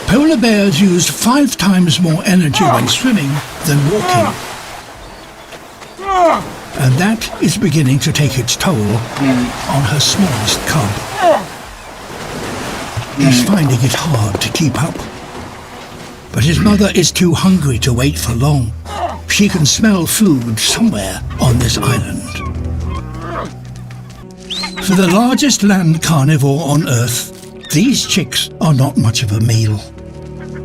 Polar bears used 5 times more energy when swimming than walking. And that is beginning to take its toll on her smallest cub. He's finding it hard to keep up. But his mother is too hungry to wait for long. She can smell food somewhere on this island. For the largest land carnivore on Earth, these chicks are not much of a meal,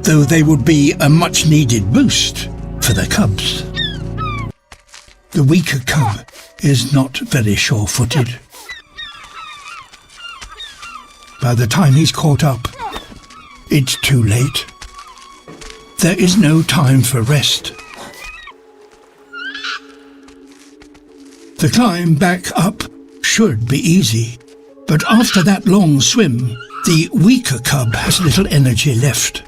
though they would be a much-needed boost for the cubs. The weaker cub is not very sure-footed. By the time he's caught up, it's too late. There is no time for rest. The climb back up should be easy, but after that long swim, the weaker cub has little energy left.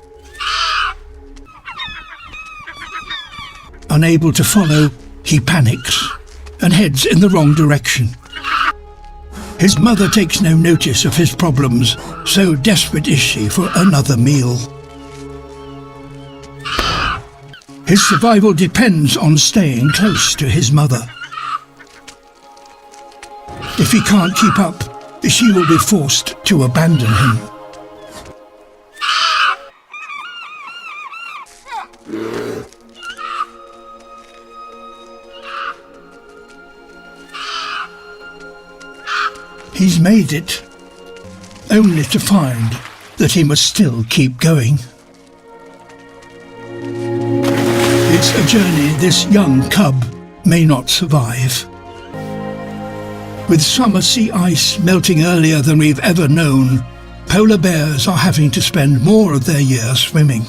Unable to follow, he panics and heads in the wrong direction. His mother takes no notice of his problems, so desperate is she for another meal. His survival depends on staying close to his mother. If he can't keep up, she will be forced to abandon him. He's made it, only to find that he must still keep going. It's a journey this young cub may not survive. With summer sea ice melting earlier than we've ever known, polar bears are having to spend more of their year swimming.